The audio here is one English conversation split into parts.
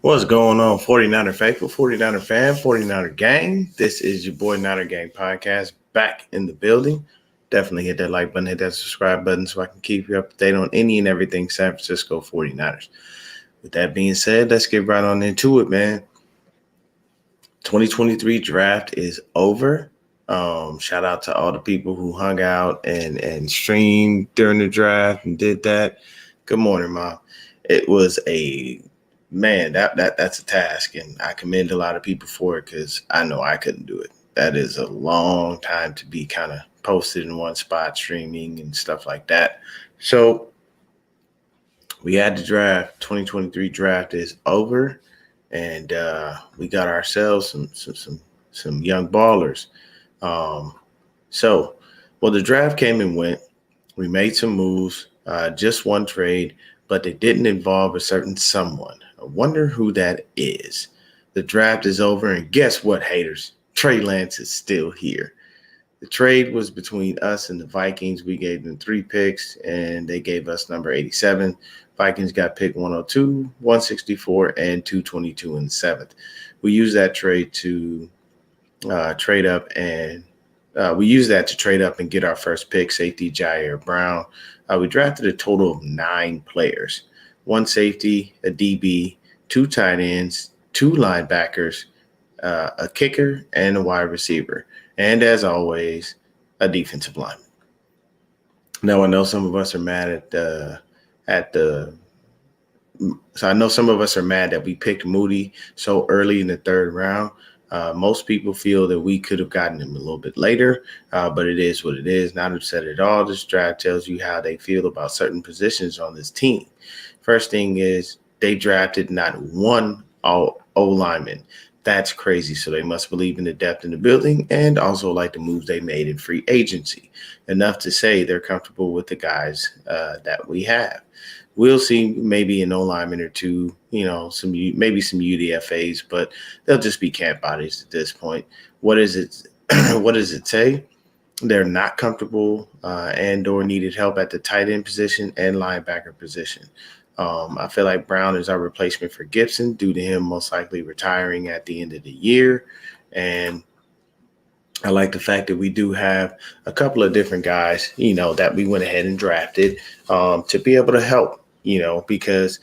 What's going on, 49er faithful, 49er fan, 49er gang? This is your boy Niner Gang Podcast back in the building. Definitely hit that like button, hit that subscribe button so I can keep you up to date on any and everything San Francisco 49ers. With that being said, let's get right on into it, man. 2023 draft is over. Shout out to all the people who hung out and streamed during the draft and did that. Good morning, Mom. It was that's a task, and I commend a lot of people for it because I know I couldn't do it. That is a long time to be kind of posted in one spot, streaming and stuff like that. So we had the draft. 2023 draft is over, and we got ourselves some young ballers. Um, well, the draft came and went. We made some moves, just one trade, but they didn't involve a certain someone. I wonder who that is. The draft is over, and guess what, haters? Trey Lance is still here. The trade was between us and the Vikings. We gave them 3 picks, and they gave us number 87. Vikings got pick 102, 164, and 222 in the 7th. We used that trade to trade up, and get our first pick, safety Jair Brown. We drafted a total of 9 players, 1 safety, a DB, 2 tight ends, 2 linebackers, a kicker, and a wide receiver. And as always, a defensive lineman. Now, I know some of us are mad so I know some of us are mad that we picked Moody so early in the 3rd round. Most people feel that we could have gotten him a little bit later, but it is what it is. Not upset at all. This draft tells you how they feel about certain positions on this team. First thing is they drafted not one O-lineman. That's crazy. So they must believe in the depth in the building and also like the moves they made in free agency. Enough to say they're comfortable with the guys that we have. We'll see maybe an O-lineman or 2, some UDFAs, but they'll just be camp bodies at this point. What is it? What does it say? They're not comfortable and or needed help at the tight end position and linebacker position. I feel like Brown is our replacement for Gibson due to him most likely retiring at the end of the year. And I like the fact that we do have a couple of different guys, that we went ahead and drafted to be able to help, because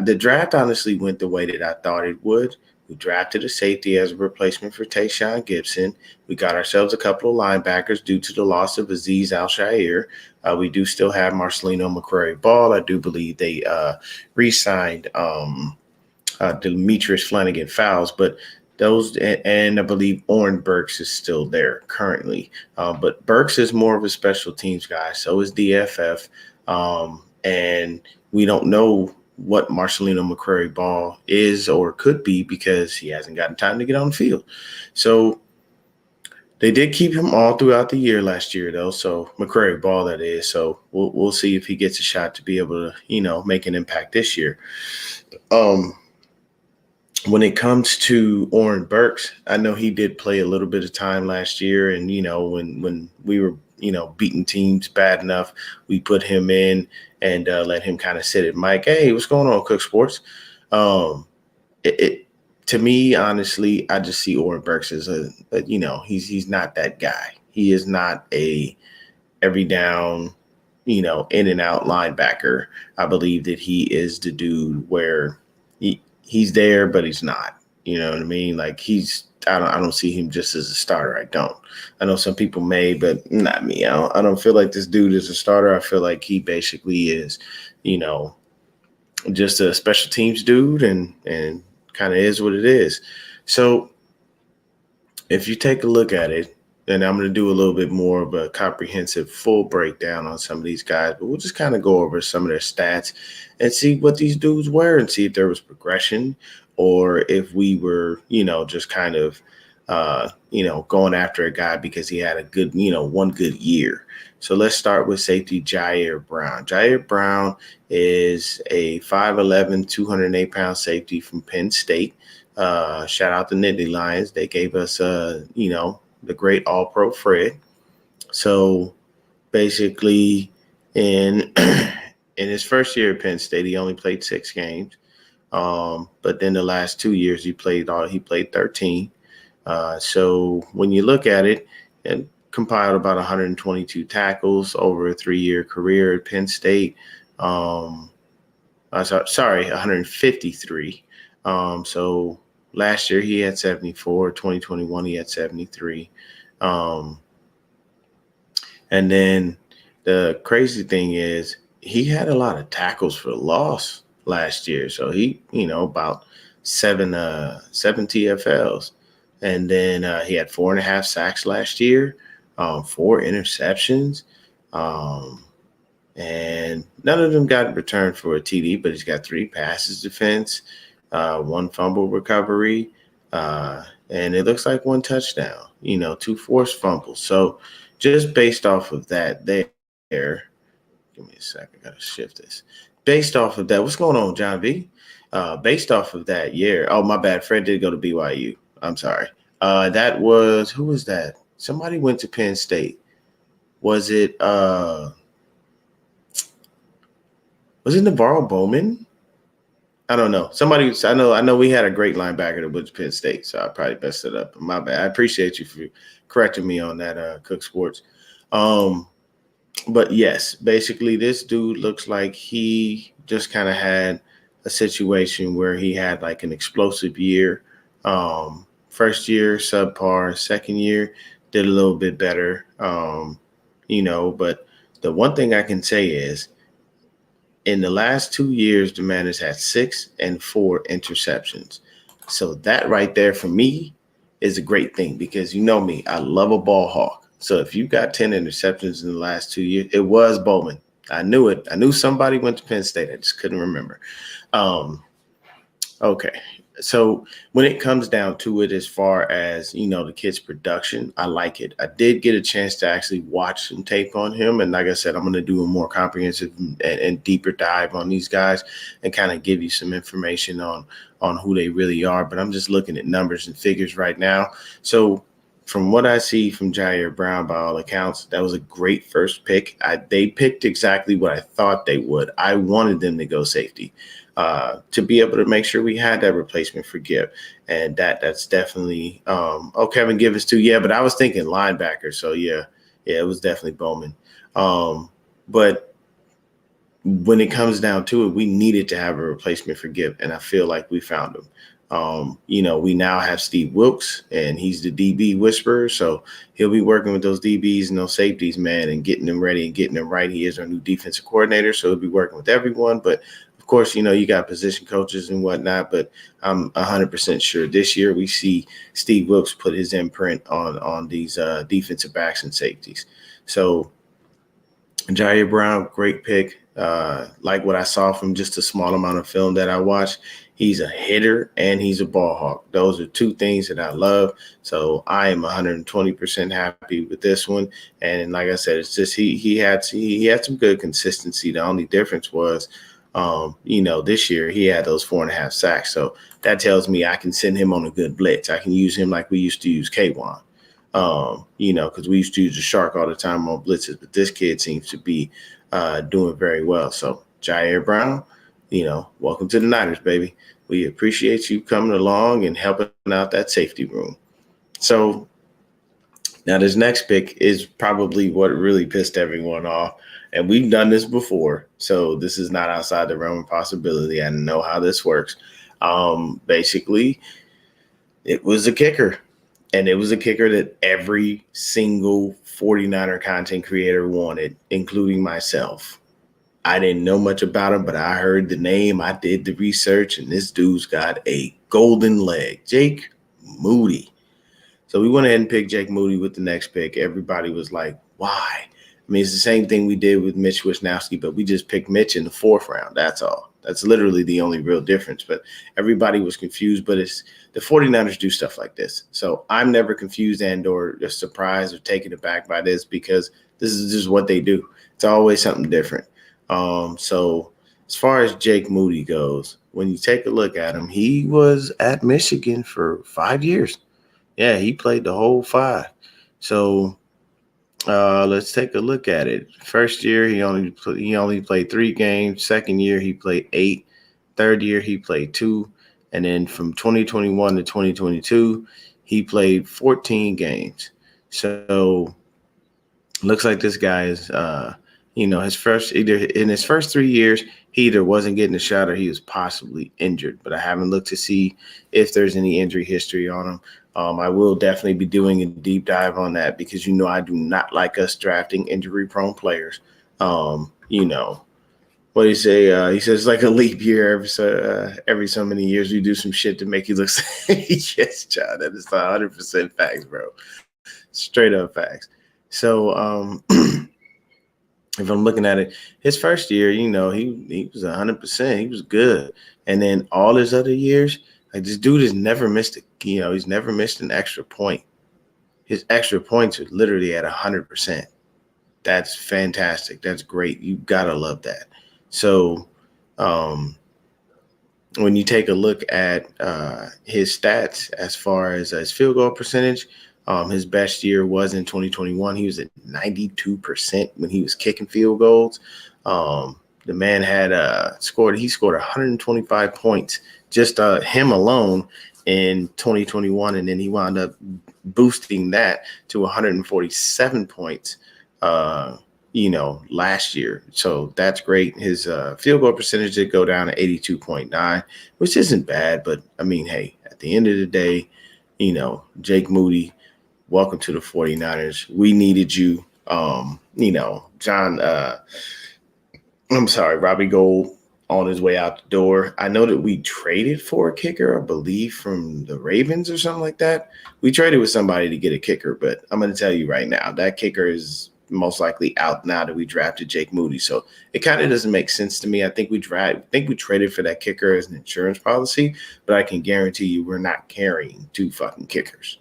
the draft honestly went the way that I thought it would. We drafted a safety as a replacement for Tayshaun Gibson. We got ourselves a couple of linebackers due to the loss of Azeez Al-Shaair. We do still have Marcelino McCrary-Ball. I do believe they re-signed Demetrius Flannigan-Fowles, but those, and I believe Oren Burks is still there currently. But Burks is more of a special teams guy. So is DFF. And we don't know what Marcelino McCrary-Ball is or could be because he hasn't gotten time to get on the field. So they did keep him all throughout the year last year, though. So McCrary-Ball, that is. So we'll see if he gets a shot to be able to, make an impact this year. When it comes to Oren Burks, I know he did play a little bit of time last year. And, when we were, beating teams bad enough, we put him in and let him kind of sit at Mike. Hey, what's going on, Cook Sports? To me, honestly, I just see Oren Burks as he's not that guy. He is not a every down, in and out linebacker. I believe that he is the dude where he's there, but he's not. You know what I mean? Like I don't see him just as a starter. I don't. I know some people may, but not me. I don't feel like this dude is a starter. I feel like he basically is, just a special teams dude and kind of is what it is. So if you take a look at it, and I'm going to do a little bit more of a comprehensive full breakdown on some of these guys, but we'll just kind of go over some of their stats and see what these dudes were and see if there was progression or if we were, just kind of, going after a guy because he had a good, one good year. So let's start with safety Jair Brown. Jair Brown is a 5'11", 208-pound safety from Penn State. Shout out to Nittany Lions. They gave us, the great All-Pro Fred. So basically in his first year at Penn State, he only played 6 games. But then the last 2 years he played 13. So when you look at it, and compiled about 122 tackles over a 3-year career at Penn State. Sorry, 153. So last year he had 74. 2021 he had 73. Um, and then the crazy thing is he had a lot of tackles for loss last year. So he, about seven TFLs. And then he had 4.5 sacks last year, 4 interceptions. Um, and none of them got returned for a TD, but he's got 3 passes defense, 1 fumble recovery, and it looks like 1 touchdown, 2 forced fumbles. So just based off of that there, give me a second, I got to shift this. Based off of that, what's going on, John V? Based off of that year, oh, my bad, Fred did go to BYU. I'm sorry. That was, who was that? Somebody went to Penn State. Was it Navarro Bowman? I don't know. I know we had a great linebacker that went to Penn State, so I probably messed it up. My bad. I appreciate you for correcting me on that, Cook Sports. But yes, basically this dude looks like he just kind of had a situation where he had like an explosive year. First year, subpar. Second year, did a little bit better. But the one thing I can say is in the last 2 years, the man has had 6 and 4 interceptions. So that right there for me is a great thing because you know me, I love a ball hawk. So if you got 10 interceptions in the last 2 years, it was Bowman. I knew it. I knew somebody went to Penn State. I just couldn't remember. Okay. So when it comes down to it, as far as, the kid's production, I like it. I did get a chance to actually watch some tape on him. And like I said, I'm going to do a more comprehensive and deeper dive on these guys and kind of give you some information on who they really are. But I'm just looking at numbers and figures right now. So from what I see from Jair Brown, by all accounts, that was a great first pick. They picked exactly what I thought they would. I wanted them to go safety. To be able to make sure we had that replacement for Gibb. And that's definitely Kevin Givens too. Yeah, but I was thinking linebacker. So yeah, it was definitely Bowman. But when it comes down to it, we needed to have a replacement for Gibb, and I feel like we found him. We now have Steve Wilkes, and he's the DB whisperer. So he'll be working with those DBs and those safeties, man, and getting them ready and getting them right. He is our new defensive coordinator, so he'll be working with everyone. But of course, you got position coaches and whatnot, but I'm 100% sure this year we see Steve Wilkes put his imprint on these defensive backs and safeties. So Jair Brown, great pick. Like what I saw from just a small amount of film that I watched, he's a hitter and he's a ball hawk. Those are 2 things that I love. So I am 120% happy with this one. And like I said, it's just he had some good consistency. The only difference was this year he had those 4.5 sacks. So that tells me I can send him on a good blitz. I can use him like we used to use K1, because we used to use the shark all the time on blitzes. But this kid seems to be doing very well. So Jair Brown, welcome to the Niners, baby. We appreciate you coming along and helping out that safety room. So now this next pick is probably what really pissed everyone off. And we've done this before, so this is not outside the realm of possibility. I know how this works. Basically, it was a kicker, and it was a kicker that every single 49er content creator wanted, including myself. I didn't know much about him, but I heard the name. I did the research, and this dude's got a golden leg, Jake Moody. So we went ahead and picked Jake Moody with the next pick. Everybody was like, why? I mean, it's the same thing we did with Mitch Wisnowski, but we just picked Mitch in the 4th round. That's all. That's literally the only real difference. But everybody was confused. But it's the 49ers do stuff like this. So I'm never confused and or surprised or taken aback by this because this is just what they do. It's always something different. So as far as Jake Moody goes, when you take a look at him, he was at Michigan for 5 years. Yeah, he played the whole 5. So let's take a look at it. First year, he only played 3 games. Second year, he played 8. Third year, he played 2. And then from 2021 to 2022, he played 14 games. So looks like this guy is, his first 3 years, he either wasn't getting a shot or he was possibly injured. But I haven't looked to see if there's any injury history on him. I will definitely be doing a deep dive on that because I do not like us drafting injury-prone players. What do you say? He says it's like a leap year every so many years. We do some shit to make you look. Yes, John, that is 100% facts, bro. Straight up facts. So if I'm looking at it, his first year, he was 100%. He was good, and then all his other years, like this dude has never missed he's never missed an extra point. His extra points are literally at 100%. That's fantastic. That's great. You gotta love that. So, when you take a look at his stats as far as his field goal percentage, his best year was in 2021. He was at 92% when he was kicking field goals. The man had scored 125 points, just him alone in 2021. And then he wound up boosting that to 147 points, last year. So that's great. His field goal percentage did go down to 82.9, which isn't bad. But I mean, hey, at the end of the day, Jake Moody, welcome to the 49ers. We needed you. Robbie Gould on his way out the door. I know that we traded for a kicker, I believe, from the Ravens or something like that. We traded with somebody to get a kicker, but I'm going to tell you right now, that kicker is most likely out now that we drafted Jake Moody. So it kind of doesn't make sense to me. I think we traded for that kicker as an insurance policy, but I can guarantee you we're not carrying 2 fucking kickers.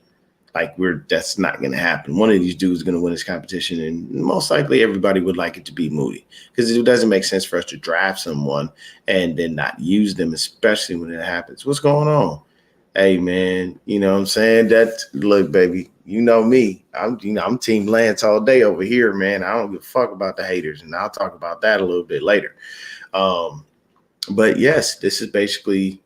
Like that's not going to happen. One of these dudes is going to win this competition, and most likely everybody would like it to be Moody because it doesn't make sense for us to draft someone and then not use them, especially when it happens. What's going on? Hey, man, you know what I'm saying? Look, baby, you know me. I'm Team Lance all day over here, man. I don't give a fuck about the haters, and I'll talk about that a little bit later. But yes, this is basically,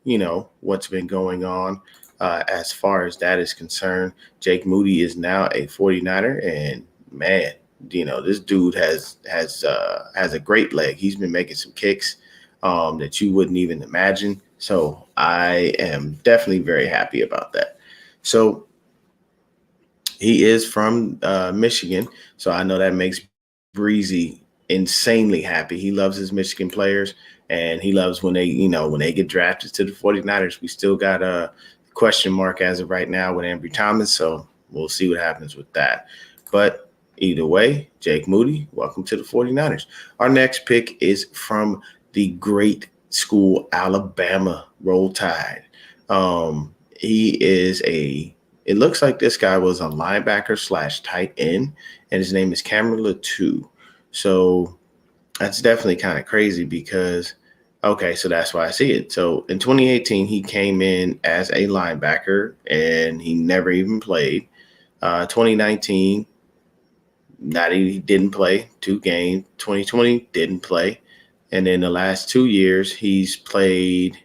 what's been going on. As far as that is concerned, Jake Moody is now a 49er, and man, this dude has a great leg. He's been making some kicks that you wouldn't even imagine. So I am definitely very happy about that. So he is from Michigan, so I know that makes Breezy insanely happy. He loves his Michigan players, and he loves when they get drafted to the 49ers. We still got a question mark as of right now with Ambry Thomas, so we'll see what happens with that. But either way, Jake Moody, welcome to the 49ers. Our next pick is from the great school Alabama, Roll Tide. It looks like this guy was a linebacker / tight end, and his name is Cameron Latu. So that's definitely kind of crazy because so that's why I see it. So in 2018, he came in as a linebacker, and he never even played. 2019, he didn't play 2 games. 2020 didn't play. And then the last 2 years, he's played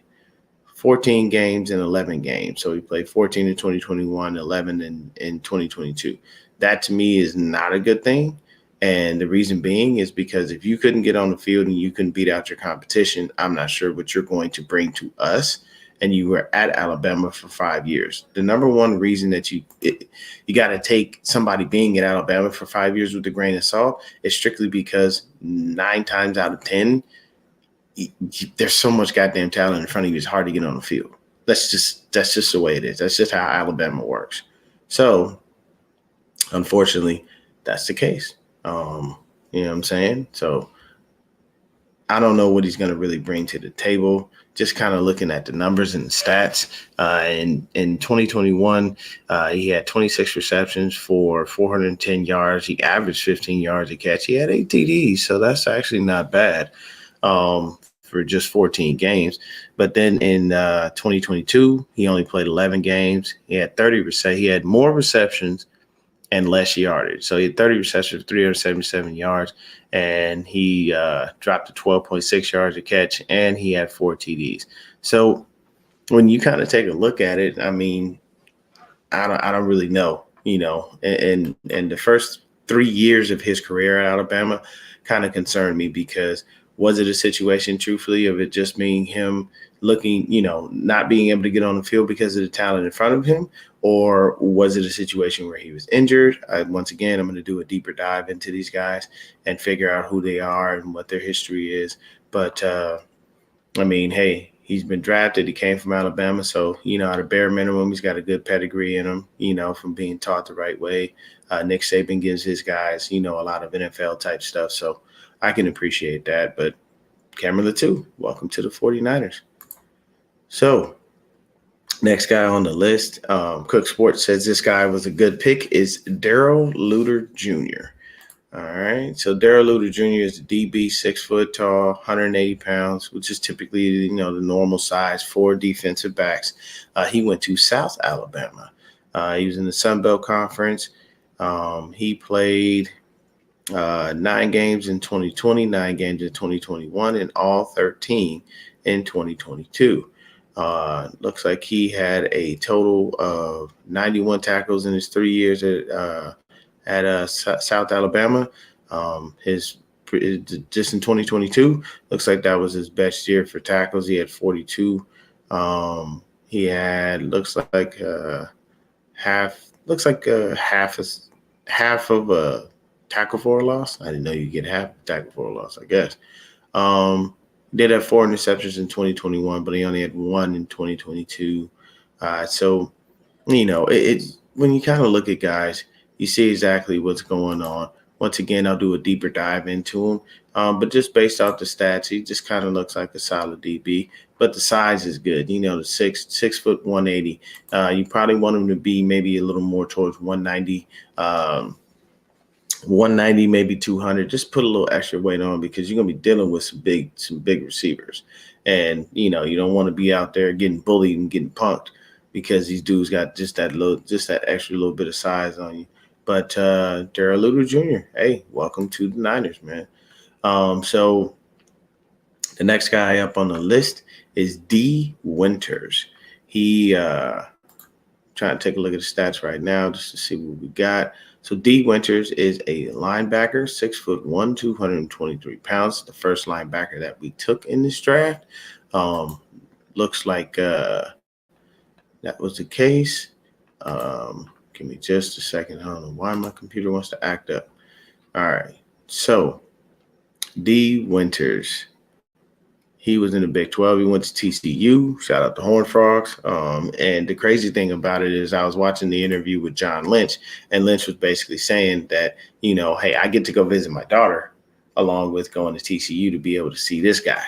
14 games and 11 games. So he played 14 in 2021, 11 in 2022. That to me is not a good thing. And the reason being is because if you couldn't get on the field and you couldn't beat out your competition, I'm not sure what you're going to bring to us. And you were at Alabama for 5 years. The number one reason that you got to take somebody being at Alabama for 5 years with a grain of salt is strictly because 9 times out of 10, there's so much goddamn talent in front of you. It's hard to get on the field. That's just the way it is. That's just how Alabama works. So, unfortunately, that's the case. You know what I'm saying? So I don't know what he's going to really bring to the table. Just kind of looking at the numbers and the stats. In 2021, he had 26 receptions for 410 yards. He averaged 15 yards a catch. He had 8 TDs, so that's actually not bad for just 14 games. But then in 2022, he only played 11 games. He had 30 He had more receptions and less yardage. So he had 30 receptions, 377 yards, and he dropped to 12.6 yards a catch, and he had 4 TDs. So when you kind of take a look at it, I mean, I don't really know, and the first 3 years of his career at Alabama kind of concerned me because was it a situation, truthfully, of it just being him looking, not being able to get on the field because of the talent in front of him, or was it a situation where he was injured? Once again, I'm going to do a deeper dive into these guys and figure out who they are and what their history is. But I mean, hey, he's been drafted. He came from Alabama. So, at a bare minimum, he's got a good pedigree in him, from being taught the right way. Nick Saban gives his guys, a lot of NFL type stuff. So I can appreciate that. But Cameron Latu, welcome to the 49ers. So next guy on the list, Cook Sports says this guy was a good pick, is Darrell Luter Jr. All right. So Darrell Luter Jr. is a DB, 6 foot tall, 180 pounds, which is typically, the normal size for defensive backs. He went to South Alabama. He was in the Sun Belt Conference. He played 9 games in 2020, 9 games in 2021, and all 13 in 2022. Looks like he had a total of 91 tackles in his 3 years at South Alabama. His just in 2022, looks like that was his best year for tackles. He had 42. He had half of a tackle for a loss. I didn't know you get half a tackle for a loss, I guess. Did have 4 interceptions in 2021, but he only had 1 in 2022. So, it's when you kind of look at guys, you see exactly what's going on. Once again, I'll do a deeper dive into him. But just based off the stats, he just kind of looks like a solid DB. But the size is good. The 6 foot 180. You probably want him to be maybe a little more towards 190. 190, maybe 200. Just put a little extra weight on because you're gonna be dealing with some big receivers, and you don't want to be out there getting bullied and getting punked because these dudes got just that extra little bit of size on you. But Darrell Luter Jr., hey, welcome to the Niners, man. So the next guy up on the list is Dee Winters. He trying to take a look at the stats right now just to see what we got. So Dee Winters is a linebacker, 6'1", 223 pounds. The first linebacker that we took in this draft. Looks like that was the case. Give me just a second. I don't know why my computer wants to act up. All right. So Dee Winters. He was in the Big 12. He went to TCU. Shout out to Horned Frogs. And the crazy thing about it is I was watching the interview with John Lynch, and Lynch was basically saying that, hey, I get to go visit my daughter along with going to TCU to be able to see this guy.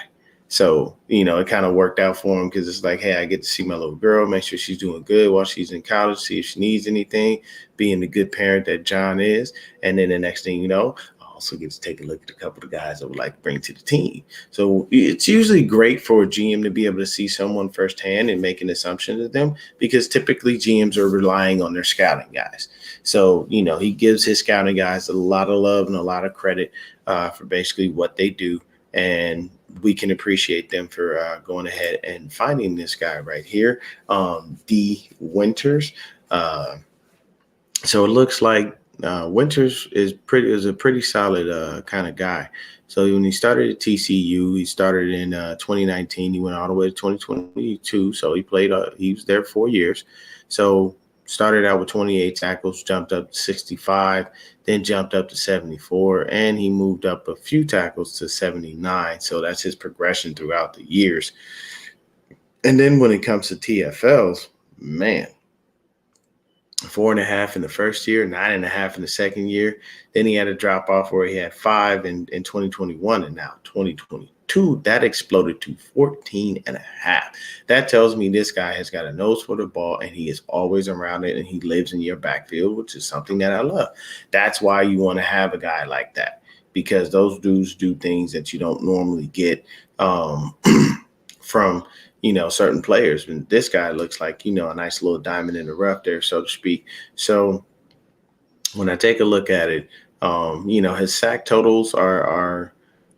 So, it kind of worked out for him because it's like, hey, I get to see my little girl, make sure she's doing good while she's in college, see if she needs anything, being the good parent that John is. And then the next thing you know, also get to take a look at a couple of guys I would like to bring to the team. So it's usually great for a GM to be able to see someone firsthand and make an assumption of them because typically GMs are relying on their scouting guys. So, he gives his scouting guys a lot of love and a lot of credit for basically what they do. And we can appreciate them for going ahead and finding this guy right here, Dee Winters. So it looks like Winters is a pretty solid kind of guy. So when he started at TCU, he started in 2019. He went all the way to 2022. So he was there 4 years. So started out with 28 tackles, jumped up to 65, then jumped up to 74, and he moved up a few tackles to 79. So that's his progression throughout the years. And then when it comes to TFLs, man, 4.5 in the first year, 9.5 in the second year. Then he had a drop off where he had 5 in 2021, and now 2022, that exploded to 14.5. That tells me this guy has got a nose for the ball, and he is always around it, and he lives in your backfield, which is something that I love. That's why you want to have a guy like that, because those dudes do things that you don't normally get from certain players. And this guy looks like, a nice little diamond in the rough there, so to speak. So when I take a look at it, his sack totals are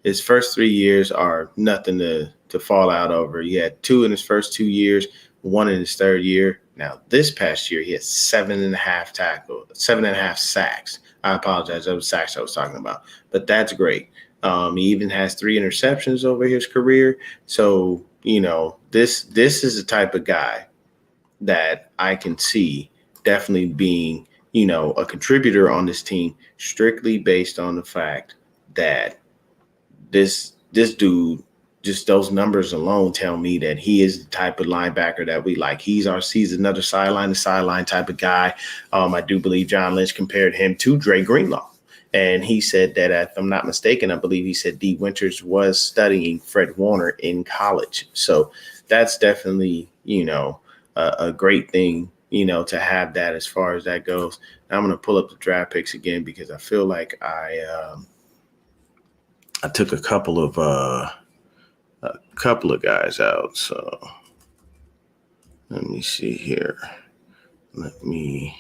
his first 3 years are nothing to fall out over. He had two in his first 2 years, one in his third year. Now this past year he had 7.5 sacks. I apologize, that was sacks I was talking about, but that's great. He even has 3 interceptions over his career. So this is the type of guy that I can see definitely being, a contributor on this team strictly based on the fact that this dude, just those numbers alone tell me that he is the type of linebacker that we like. He's another sideline to sideline type of guy. I do believe John Lynch compared him to Dre Greenlaw. And he said that, if I'm not mistaken, I believe he said Dee Winters was studying Fred Warner in college. So that's definitely, a great thing, to have that as far as that goes. Now I'm going to pull up the draft picks again because I feel like I took a couple of guys out. So let me see here. Let me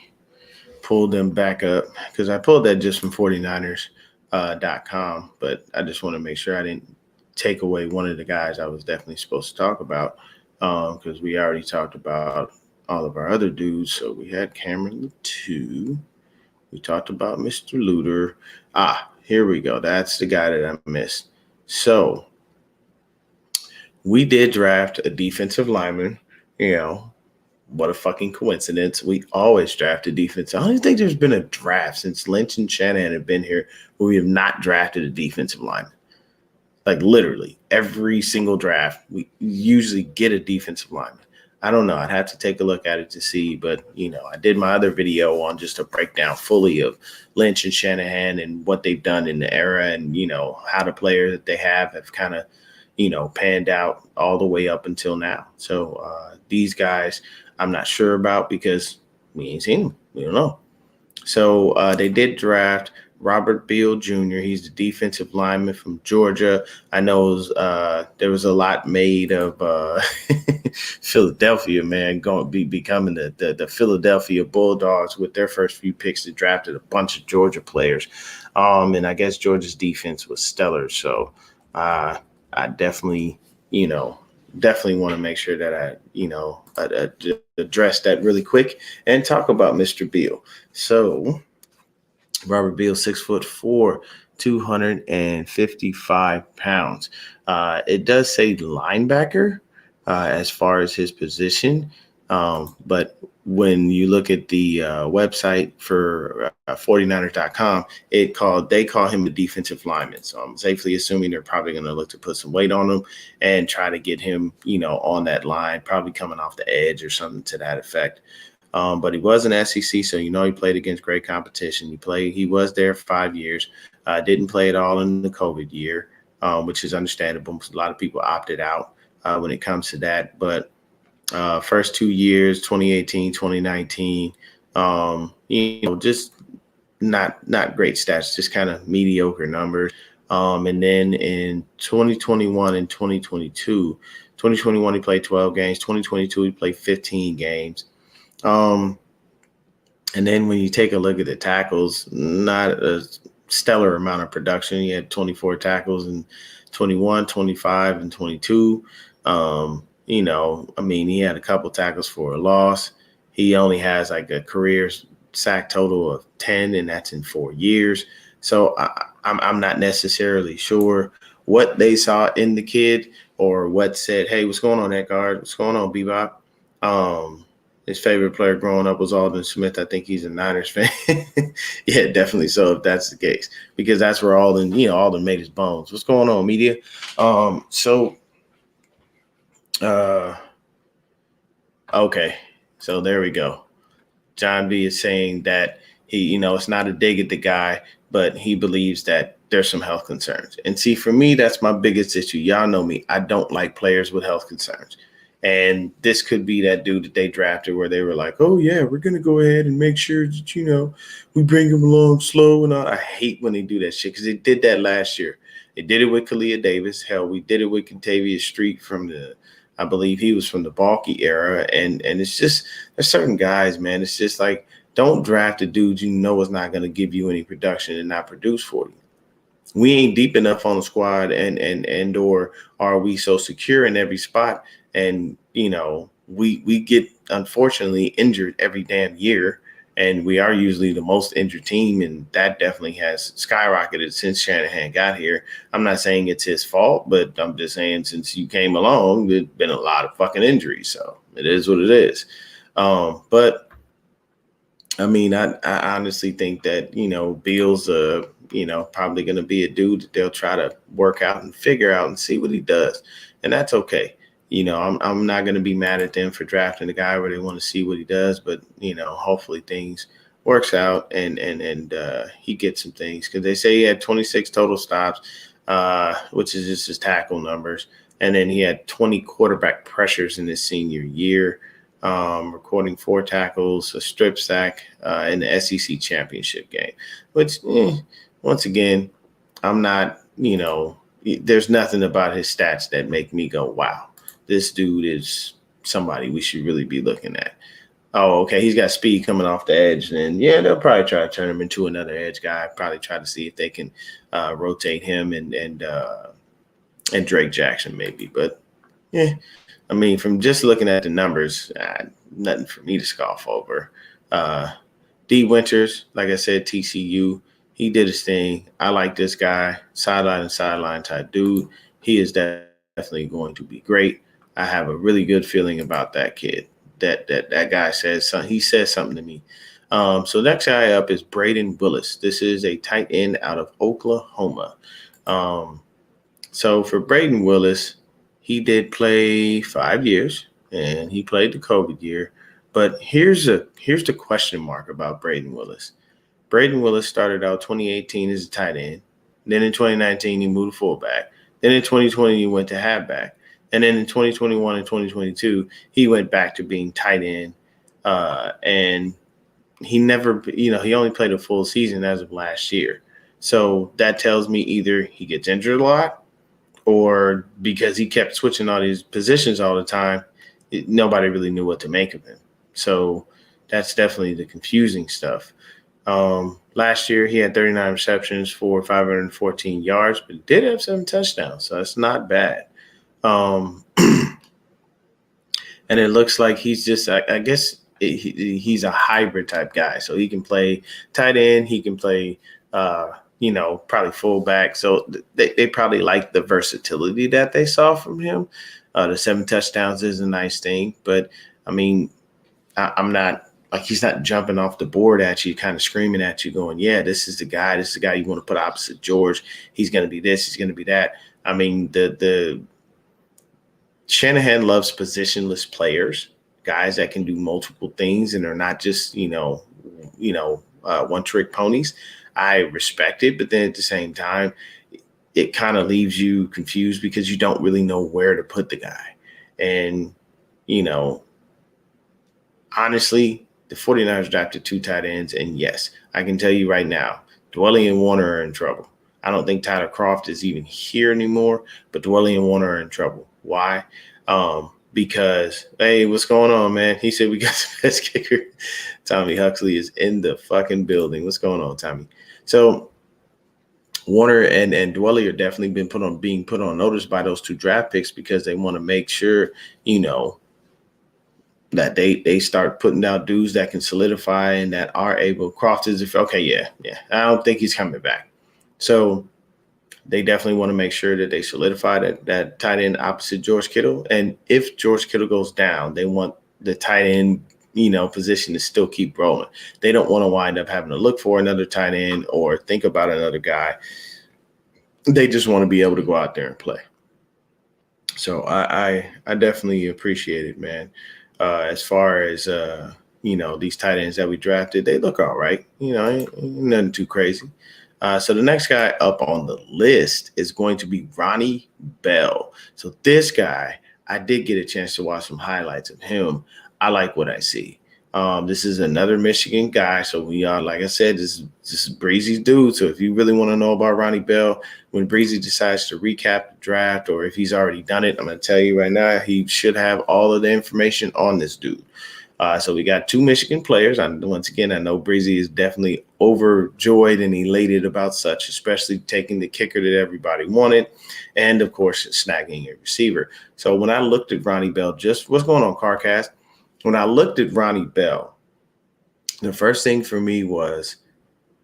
pull them back up because I pulled that just from 49ers.com, but I just want to make sure I didn't take away one of the guys I was definitely supposed to talk about, because we already talked about all of our other dudes. So we had Cameron Latu. We talked about Mr. Luter. Here we go. That's the guy that I missed. So we did draft a defensive lineman. What a fucking coincidence. We always draft a defense. I don't think there's been a draft since Lynch and Shanahan have been here where we have not drafted a defensive lineman. Like literally every single draft, we usually get a defensive lineman. I don't know. I'd have to take a look at it to see, but I did my other video on just a breakdown fully of Lynch and Shanahan and what they've done in the era, and how the players that they have kind of panned out all the way up until now. So these guys I'm not sure about because we ain't seen them. We don't know. So they did draft Robert Beal Jr. He's the defensive lineman from Georgia. I know there was a lot made of Philadelphia, man, going to becoming the Philadelphia Bulldogs with their first few picks. They drafted a bunch of Georgia players. And I guess Georgia's defense was stellar. So I definitely want to make sure that I address that really quick and talk about Mr. Beal. So Robert Beal, 6'4", 255 pounds. It does say linebacker as far as his position, but when you look at the website for 49ers.com, they call him a defensive lineman. So I'm safely assuming they're probably going to look to put some weight on him and try to get him, on that line, probably coming off the edge or something to that effect. But he was an SEC, so he played against great competition. He was there 5 years. Didn't play at all in the COVID year, which is understandable. A lot of people opted out when it comes to that. But first 2 years, 2018, 2019, just not great stats, just kind of mediocre numbers. And then in 2021 and 2022, 2021 he played 12 games. 2022 he played 15 games. And then when you take a look at the tackles, not a stellar amount of production. He had 24 tackles in 21, 25, and 22. He had a couple tackles for a loss. He only has like a career sack total of 10, and that's in 4 years. So I'm not necessarily sure what they saw in the kid or what said, hey, what's going on, that guard? What's going on, Bebop? His favorite player growing up was Aldon Smith. I think he's a Niners fan. Yeah, definitely so if that's the case, because that's where Aldon made his bones. What's going on, media? Okay, so there we go. John B is saying that he, it's not a dig at the guy, but he believes that there's some health concerns. And see, for me, that's my biggest issue. Y'all know me. I don't like players with health concerns. And this could be that dude that they drafted where they were like, oh, yeah, we're going to go ahead and make sure that, we bring him along slow and all. I hate when they do that shit because they did that last year. They did it with Kalia Davis. Hell, we did it with Contavious Street I believe he was from the Balky era. And it's just, there's certain guys, man. It's just like Don't draft a dude you know is not going to give you any production and not produce for you. We ain't deep enough on the squad, and or are we so secure in every spot? And we get unfortunately injured every damn year, and we are usually the most injured team, and that definitely has skyrocketed since Shanahan got here. I'm not saying it's his fault, but I'm just saying since you came along, there's been a lot of fucking injuries, so it is what it is. But I mean, I honestly think that, Beal's, probably going to be a dude that they'll try to work out and figure out and see what he does. And that's okay. I'm not going to be mad at them for drafting the guy where they want to see what he does, but, hopefully things works out and he gets some things, because they say he had 26 total stops, which is just his tackle numbers. And then he had 20 quarterback pressures in his senior year. Recording 4 tackles, a strip sack in the SEC championship game, which once again, I'm not, there's nothing about his stats that make me go, wow, this dude is somebody we should really be looking at. Oh, okay, he's got speed coming off the edge, and yeah, they'll probably try to turn him into another edge guy, probably try to see if they can rotate him and Drake Jackson maybe, but yeah. I mean, from just looking at the numbers, nothing for me to scoff over. D. Winters, like I said, TCU, he did his thing. I like this guy, sideline type dude. He is definitely going to be great. I have a really good feeling about that kid. That guy says something. He says something to me. So next guy up is Braden Willis. This is a tight end out of Oklahoma. So for Braden Willis, he did play 5 years, and he played the COVID year. But here's the question mark about Braden Willis. Braden Willis started out 2018 as a tight end. Then in 2019, he moved to fullback. Then in 2020, he went to halfback. And then in 2021 and 2022, he went back to being tight end. And he never, he only played a full season as of last year. So that tells me either he gets injured a lot, or because he kept switching all these positions all the time, nobody really knew what to make of him. So that's definitely the confusing stuff. Last year, he had 39 receptions for 514 yards, but he did have 7 touchdowns, so that's not bad. And it looks like he's just, I guess, he's a hybrid type guy. So he can play tight end, he can play probably fullback. So they probably like the versatility that they saw from him. The 7 touchdowns is a nice thing, but I mean, I'm not like, he's not jumping off the board at you, kind of screaming at you going, yeah, this is the guy you want to put opposite George. He's going to be this, he's going to be that. I mean, the Shanahan loves positionless players, guys that can do multiple things and are not just, one trick ponies. I respect it, but then at the same time, it kind of leaves you confused because you don't really know where to put the guy. And, honestly, the 49ers drafted 2 tight ends, and yes, I can tell you right now, Dwelley and Warner are in trouble. I don't think Tyler Kroft is even here anymore, but Dwelley and Warner are in trouble. Why? Because, hey, what's going on, man? He said we got the best kicker. Tommy Huxley is in the fucking building. What's going on, Tommy? So Warner and Dwelley are definitely being put on notice by those 2 draft picks because they want to make sure, that they start putting out dudes that can solidify and that are able. Kroft is, yeah. I don't think he's coming back. So they definitely want to make sure that they solidify that tight end opposite George Kittle. And if George Kittle goes down, they want the tight end, position to still keep rolling. They don't want to wind up having to look for another tight end or think about another guy. They just want to be able to go out there and play. So I definitely appreciate it, man. As far as, these tight ends that we drafted, they look all right. Ain't nothing too crazy. So the next guy up on the list is going to be Ronnie Bell. So this guy, I did get a chance to watch some highlights of him. I like what I see. This is another Michigan guy. So we are, like I said, this is Breezy's dude. So if you really want to know about Ronnie Bell, when Breezy decides to recap the draft, or if he's already done it, I'm going to tell you right now, he should have all of the information on this dude. So we got 2 Michigan players. Once again, I know Breezy is definitely overjoyed and elated about such, especially taking the kicker that everybody wanted, and of course, snagging a receiver. So when I looked at Ronnie Bell, just what's going on, CarCast? When I looked at Ronnie Bell, the first thing for me was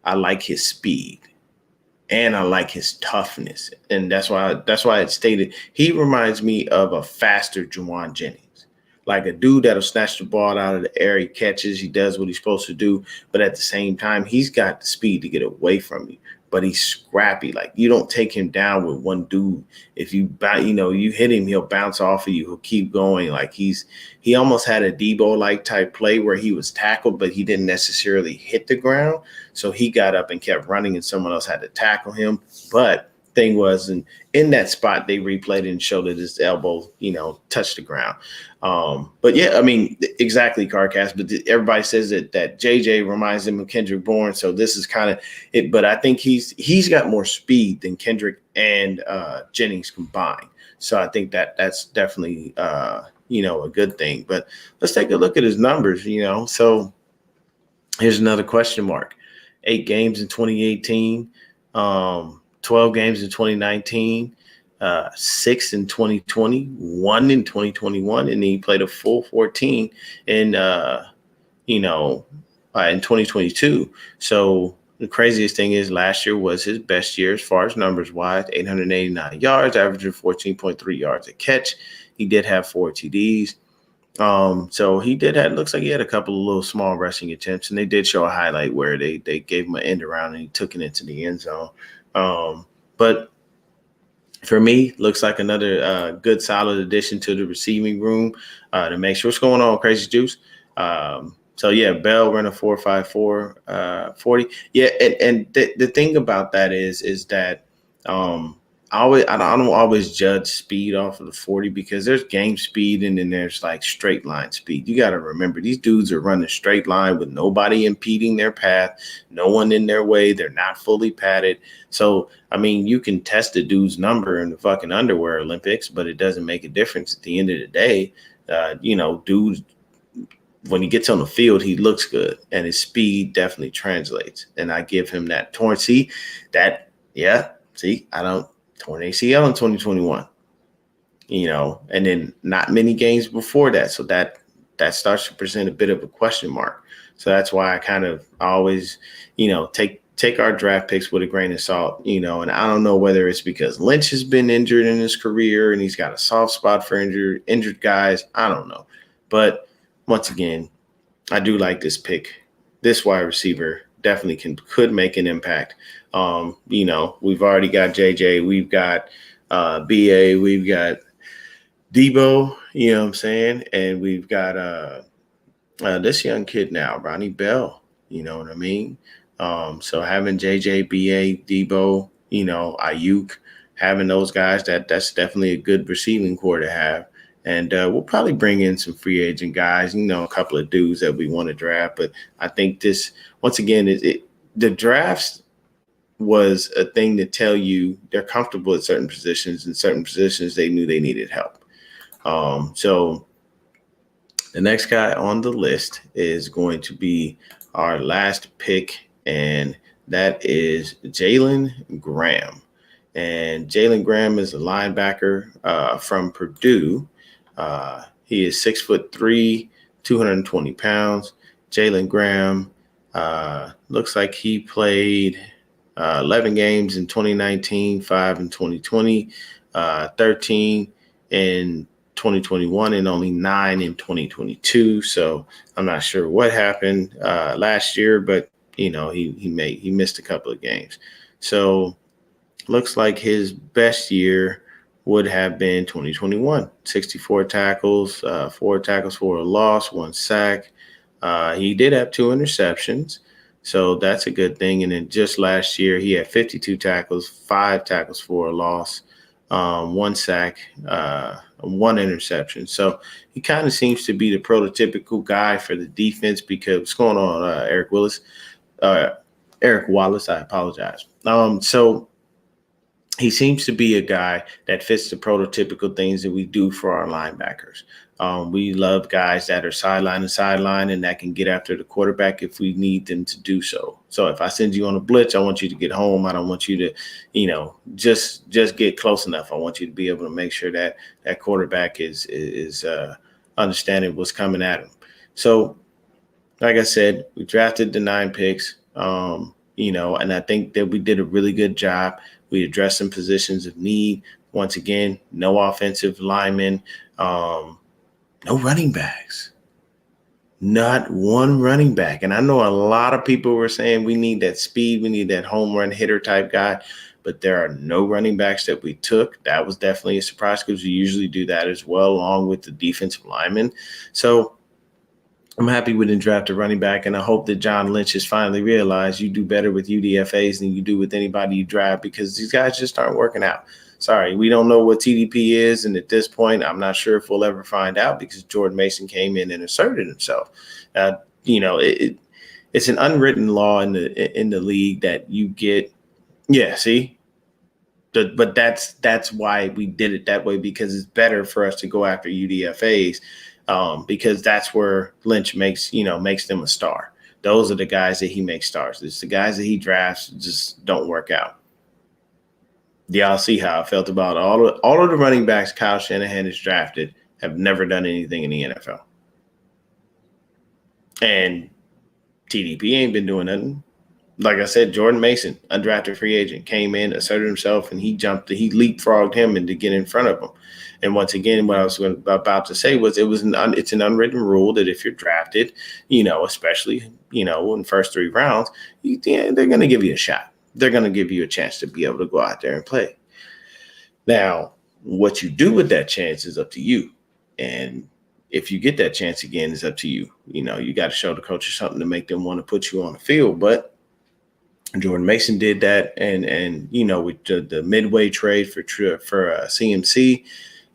I like his speed. And I like his toughness. And that's why it stated he reminds me of a faster Juwan Jennings. Like a dude that'll snatch the ball out of the air. He catches, he does what he's supposed to do. But at the same time, he's got the speed to get away from you. But he's scrappy. Like you don't take him down with one dude. If you hit him, he'll bounce off of you. He'll keep going. Like he almost had a Debo-like type play where he was tackled, but he didn't necessarily hit the ground. So he got up and kept running, and someone else had to tackle him. But thing was, in that spot, they replayed it and showed that his elbow, touched the ground. But yeah, I mean, exactly, CarCast. But everybody says that JJ reminds them of Kendrick Bourne. So this is kind of it. But I think he's got more speed than Kendrick and Jennings combined. So I think that's definitely a good thing. But let's take a look at his numbers. So here's another question mark. 8 games in 2018, 12 games in 2019, 6 in 2020, 1 in 2021, and then he played a full 14 in 2022. So the craziest thing is last year was his best year as far as numbers wise, 889 yards, averaging 14.3 yards a catch. He did have 4 TDs. So he looks like he had a couple of little small rushing attempts, and they did show a highlight where they gave him an end around and he took it into the end zone. But for me, looks like another good solid addition to the receiving room to make sure what's going on, Crazy Juice. So yeah, Bell ran a 4.54 40. Yeah, and the thing about that is that I don't always judge speed off of the 40 because there's game speed and then there's like straight line speed. You got to remember these dudes are running straight line with nobody impeding their path, no one in their way. They're not fully padded. So, I mean, you can test a dude's number in the fucking underwear Olympics, but it doesn't make a difference at the end of the day. Dudes, when he gets on the field, he looks good and his speed definitely translates. And I give him that torn. I don't. Torn ACL in 2021, and then not many games before that. So that starts to present a bit of a question mark. So that's why I always, take our draft picks with a grain of salt, and I don't know whether it's because Lynch has been injured in his career and he's got a soft spot for injured guys. I don't know. But once again, I do like this pick. This wide receiver definitely could make an impact. We've already got JJ, we've got BA, we've got Debo, you know what I'm saying? And we've got this young kid now, Ronnie Bell, you know what I mean? So having JJ, BA, Debo, Ayuk, having those guys, that's definitely a good receiving core to have. And we'll probably bring in some free agent guys, a couple of dudes that we want to draft. But I think this, once again, the drafts was a thing to tell you they're comfortable at certain positions, and certain positions they knew they needed help. So the next guy on the list is going to be our last pick, and that is Jalen Graham. And Jalen Graham is a linebacker from Purdue. He is 6'3", 220 pounds. Jalen Graham looks like he played 11 games in 2019, 5 in 2020, 13 in 2021, and only 9 in 2022. So I'm not sure what happened last year, but he missed a couple of games. So looks like his best year would have been 2021, 64 tackles, 4 tackles for a loss, 1 sack. He did have 2 interceptions. So that's a good thing. And then just last year, he had 52 tackles, 5 tackles for a loss, 1 sack, 1 interception. So he kind of seems to be the prototypical guy for the defense because what's going on, Eric Wallace, I apologize. So he seems to be a guy that fits the prototypical things that we do for our linebackers. We love guys that are sideline to sideline and that can get after the quarterback if we need them to do so. So if I send you on a blitz, I want you to get home. I don't want you to, just get close enough. I want you to be able to make sure that that quarterback is understanding what's coming at him. So, like I said, we drafted the 9 picks. And I think that we did a really good job. We addressed some positions of need. Once again, no offensive linemen, no running backs, not one running back. And I know a lot of people were saying we need that speed, we need that home run hitter type guy, but there are no running backs that we took. That was definitely a surprise because we usually do that as well, along with the defensive linemen. So I'm happy we didn't draft a running back, and I hope that John Lynch has finally realized you do better with UDFAs than you do with anybody you draft because these guys just aren't working out. Sorry, we don't know what TDP is, and at this point, I'm not sure if we'll ever find out because Jordan Mason came in and asserted himself. It's an unwritten law in the league that you get. Yeah, see, but that's why we did it that way because it's better for us to go after UDFAs. Because that's where Lynch makes them a star. Those are the guys that he makes stars. It's the guys that he drafts just don't work out. Y'all see how I felt about all of the running backs Kyle Shanahan has drafted have never done anything in the NFL. And TDP ain't been doing nothing. Like I said, Jordan Mason, undrafted free agent, came in, asserted himself, and he leapfrogged him and to get in front of him. And once again, what I was about to say was it's an unwritten rule that if you're drafted, especially, in the first 3 rounds, they're going to give you a shot. They're going to give you a chance to be able to go out there and play. Now, what you do with that chance is up to you. And if you get that chance again, it's up to you. You got to show the coaches something to make them want to put you on the field. But Jordan Mason did that. And with the midway trade for CMC,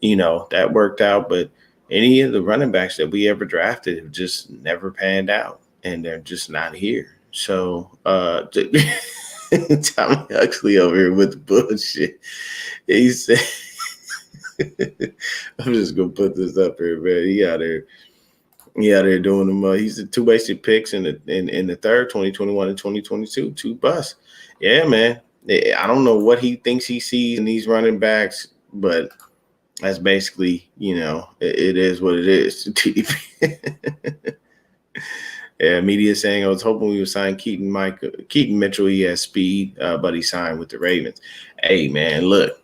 that worked out. But any of the running backs that we ever drafted have just never panned out, and they're just not here. So Tommy Huxley over here with the bullshit. He said, I'm just going to put this up here, man. He out there doing them. He's the 2 basic picks in the third, 2021 and 2022, 2 busts. Yeah, man. I don't know what he thinks he sees in these running backs, but that's basically, it is what it is. Yeah, media saying I was hoping we would sign Keaton Mitchell. He has speed, but he signed with the Ravens. Hey, man, look,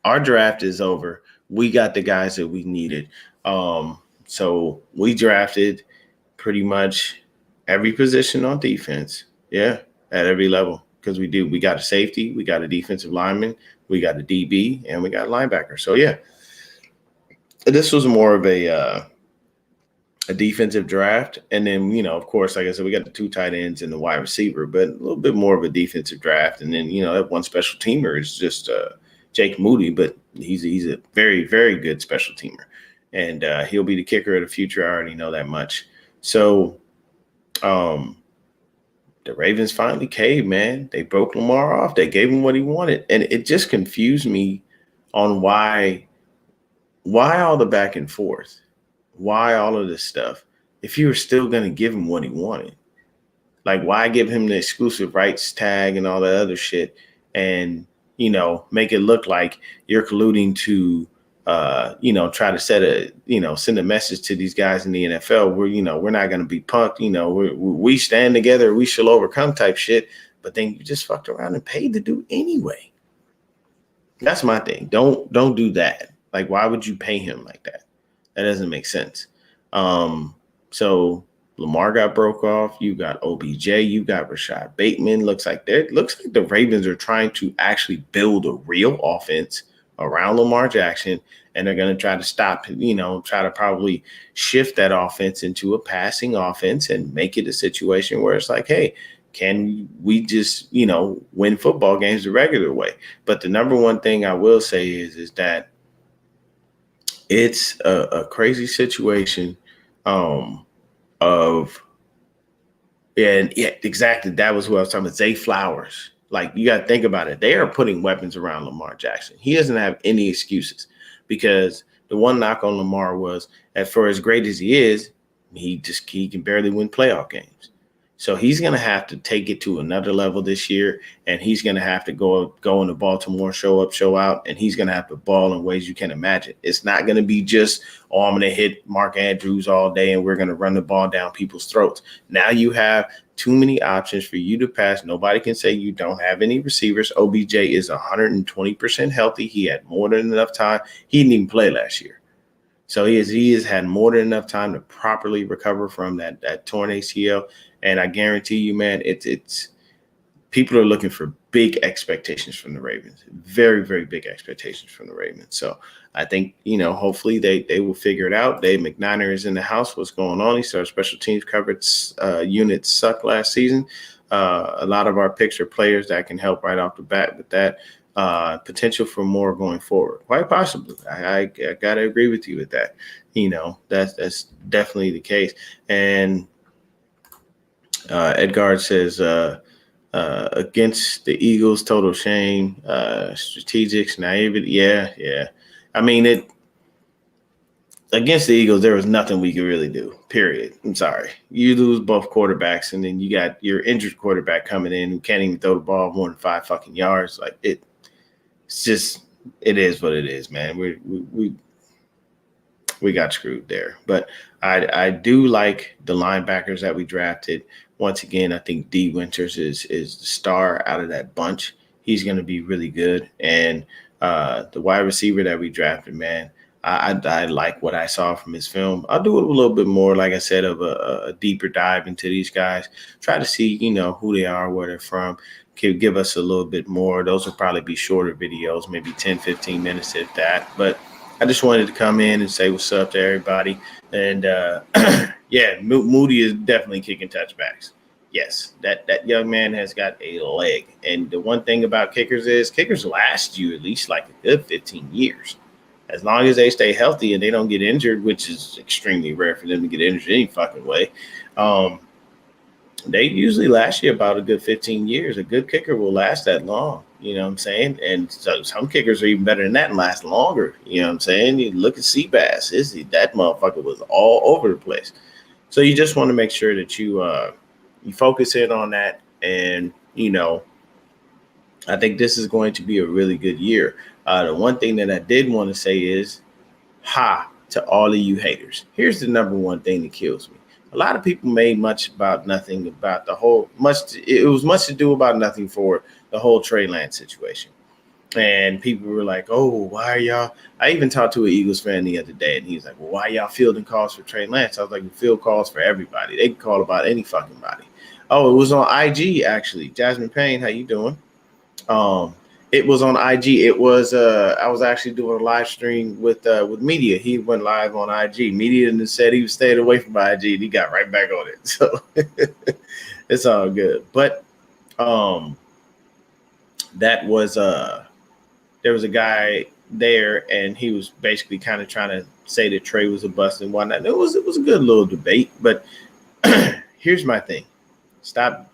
our draft is over. We got the guys that we needed. So we drafted pretty much every position on defense. Yeah, at every level. Because we got a safety, we got a defensive lineman, we got a DB, and we got a linebacker. So, yeah, this was more of a defensive draft. And then, of course, like I said, we got the 2 tight ends and the wide receiver, but a little bit more of a defensive draft. And then, that one special teamer is just Jake Moody, but he's a very, very good special teamer. And he'll be the kicker of the future. I already know that much. So, the Ravens finally caved, man. They broke Lamar off. They gave him what he wanted. And it just confused me on why all the back and forth, why all of this stuff, if you were still going to give him what he wanted. Like, why give him the exclusive rights tag and all that other shit and, make it look like you're colluding to, try to send a message to these guys in the NFL where, we're not going to be punked, we stand together, we shall overcome type shit. But then you just fucked around and paid the dude anyway. That's my thing. Don't do that. Like, why would you pay him like that? That doesn't make sense. So Lamar got broke off. You got OBJ. You got Rashad Bateman. Looks like the Ravens are trying to actually build a real offense around Lamar Jackson, and they're going to try to try to probably shift that offense into a passing offense and make it a situation where it's like, hey, can we just, win football games the regular way? But the number one thing I will say is that it's a crazy situation exactly. That was what I was talking about. Zay Flowers. Like, you got to think about it. They are putting weapons around Lamar Jackson. He doesn't have any excuses because the one knock on Lamar was, for as great as he is, he can barely win playoff games. So he's going to have to take it to another level this year, and he's going to have to go into Baltimore, show up, show out, and he's going to have to ball in ways you can't imagine. It's not going to be just, oh, I'm going to hit Mark Andrews all day and we're going to run the ball down people's throats. Now you have too many options for you to pass. Nobody can say you don't have any receivers. OBJ is 120% healthy. He had more than enough time. He didn't even play last year. So he has had more than enough time to properly recover from that torn ACL. And I guarantee you, man, it's people are looking for big expectations from the Ravens, very, very big expectations from the Ravens. So I think, hopefully they will figure it out. Dave McNiner is in the house. What's going on? He started special teams coverage units sucked last season. A lot of our picks are players that can help right off the bat with that. Potential for more going forward. Quite possibly. I got to agree with you with that. That's definitely the case. And Edgard says, against the Eagles, total shame, strategics, naivety. Yeah. I mean, against the Eagles, there was nothing we could really do, period. I'm sorry. You lose both quarterbacks, and then you got your injured quarterback coming in who can't even throw the ball more than 5 fucking yards. Like, it's just, it is what it is, man. We got screwed there. But I do like the linebackers that we drafted. Once again, I think D Winters is the star out of that bunch. He's going to be really good. And the wide receiver that we drafted, man, I like what I saw from his film. I'll do a little bit more, like I said, of a deeper dive into these guys. Try to see, who they are, where they're from. Give us a little bit more. Those will probably be shorter videos, maybe 10, 15 minutes if that. But I just wanted to come in and say what's up to everybody. And, yeah, Moody is definitely kicking touchbacks. Yes, that young man has got a leg. And the one thing about kickers is kickers last you at least like a good 15 years. As long as they stay healthy and they don't get injured, which is extremely rare for them to get injured any fucking way, they usually last you about a good 15 years. A good kicker will last that long. You know what I'm saying? And so some kickers are even better than that and last longer. You know what I'm saying? You look at Seabass. That motherfucker was all over the place. So you just want to make sure that you focus in on that. And, I think this is going to be a really good year. The one thing that I did want to say is, to all of you haters. Here's the number one thing that kills me. A lot of people made much about nothing about the whole it was much to do about nothing for the whole Trey Lance situation. And people were like, oh, why are y'all? I even talked to an Eagles fan the other day, and he was like, well, why y'all fielding calls for Trey Lance? I was like, we field calls for everybody. They can call about any fucking body. Oh, it was on IG, actually. Jasmine Payne, how you doing? It was on IG. It was I was actually doing a live stream with Media. He went live on IG. Media said he was staying away from IG, and he got right back on it. So it's all good. But that was there was a guy there, and he was basically kind of trying to say that Trey was a bust and whatnot. It was a good little debate. But here's my thing: stop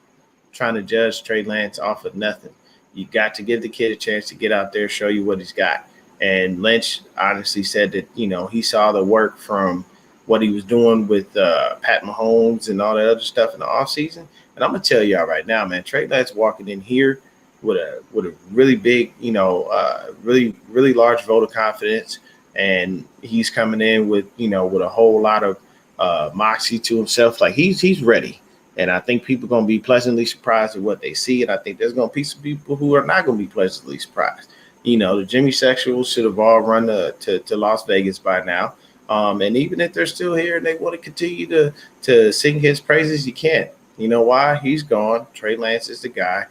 trying to judge Trey Lance off of nothing. You got to give the kid a chance to get out there, show you what he's got. And Lynch honestly said that, he saw the work from what he was doing with Pat Mahomes and all that other stuff in the offseason. And I'm going to tell y'all right now, man, Trey Lance walking in here with a really big, really, really large vote of confidence. And he's coming in with, with a whole lot of moxie to himself. Like he's ready. And I think people are going to be pleasantly surprised at what they see. And I think there's going to be some people who are not going to be pleasantly surprised. The Jimmy Sexuals should have all run to Las Vegas by now. And even if they're still here and they want to continue to sing his praises, you can't. You know why? He's gone. Trey Lance is the guy.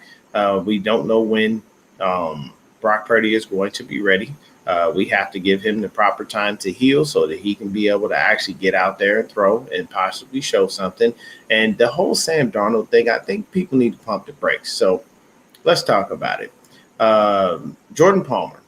We don't know when Brock Purdy is going to be ready. We have to give him the proper time to heal so that he can be able to actually get out there and throw and possibly show something. And the whole Sam Darnold thing, I think people need to pump the brakes. So let's talk about it. Jordan Palmer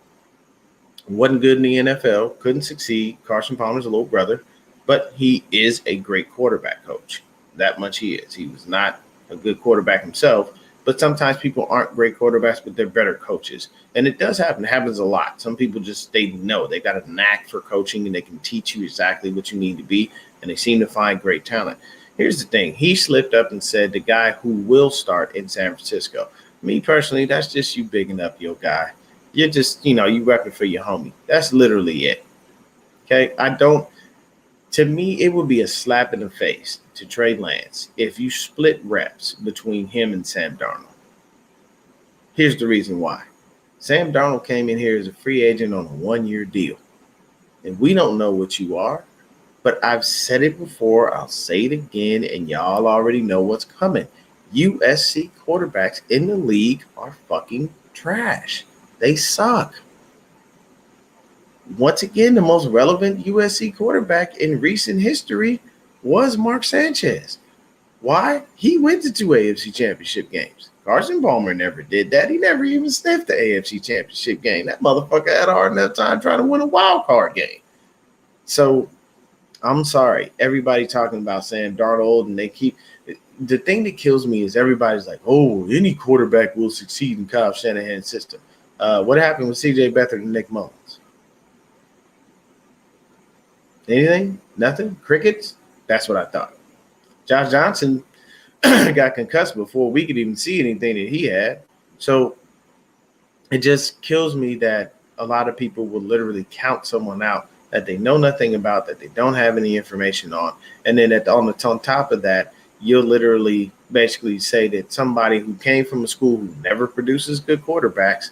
wasn't good in the NFL, couldn't succeed. Carson Palmer's a little brother, but he is a great quarterback coach. That much he is. He was not a good quarterback himself, but sometimes people aren't great quarterbacks, but they're better coaches. And it does happen. It happens a lot. Some people just, they know they got a knack for coaching and they can teach you exactly what you need to be. And they seem to find great talent. Here's the thing. He slipped up and said the guy who will start in San Francisco. Me personally, that's just you bigging up your guy. You're just, you repping for your homie. That's literally it. Okay. To me, it would be a slap in the face to Trey Lance if you split reps between him and Sam Darnold. Here's the reason why. Sam Darnold came in here as a free agent on a 1-year deal. And we don't know what you are, but I've said it before. I'll say it again, and y'all already know what's coming. USC quarterbacks in the league are fucking trash. They suck. Once again, the most relevant USC quarterback in recent history was Mark Sanchez. Why? He went to 2 AFC championship games. Carson Palmer never did that. He never even sniffed the AFC championship game. That motherfucker had a hard enough time trying to win a wild card game. So, I'm sorry. Everybody talking about Sam Darnold, and the thing that kills me is everybody's like, oh, any quarterback will succeed in Kyle Shanahan's system. What happened with C.J. Beathard and Nick Mullins? Anything? Nothing? Crickets? That's what I thought. Josh Johnson got concussed before we could even see anything that he had. So it just kills me that a lot of people will literally count someone out that they know nothing about, that they don't have any information on. And then on top of that, you'll literally basically say that somebody who came from a school who never produces good quarterbacks,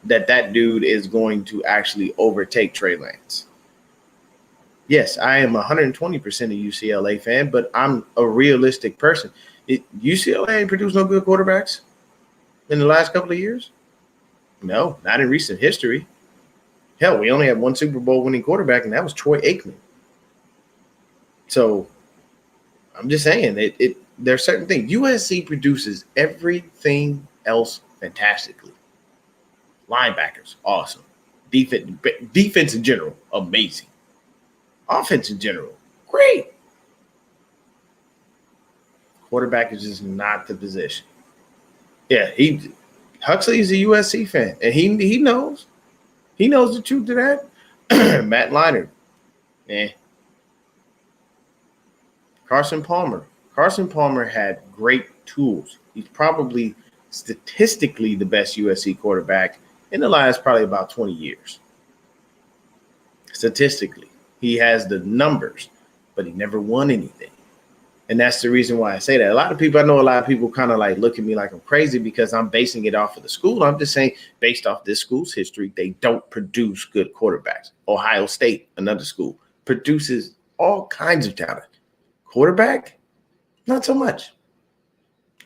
that dude is going to actually overtake Trey Lance. Yes, I am 120% a UCLA fan, but I'm a realistic person. UCLA ain't produced no good quarterbacks in the last couple of years. No, not in recent history. Hell, we only had one Super Bowl winning quarterback, and that was Troy Aikman. So I'm just saying there are certain things. USC produces everything else fantastically. Linebackers, awesome. Defense in general, amazing. Offense in general, great. Quarterback is just not the position. Yeah, Huxley is a USC fan, and he knows. He knows the truth of that. Matt Leinart, Carson Palmer. Carson Palmer had great tools. He's probably statistically the best USC quarterback in the last probably about 20 years. Statistically. He has the numbers, but he never won anything. And that's the reason why I say that. I know a lot of people kind of like look at me like I'm crazy because I'm basing it off of the school. I'm just saying, based off this school's history, they don't produce good quarterbacks. Ohio State, another school, produces all kinds of talent. Quarterback, not so much.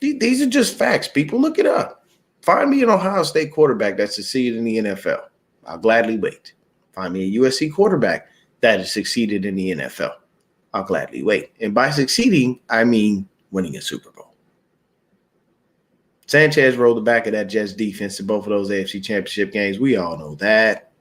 These are just facts. People, look it up. Find me an Ohio State quarterback that succeeded in the NFL. I'll gladly wait. Find me a USC quarterback that has succeeded in the NFL. I'll gladly wait. And by succeeding, I mean winning a Super Bowl. Sanchez rolled the back of that Jets defense to both of those AFC championship games. We all know that.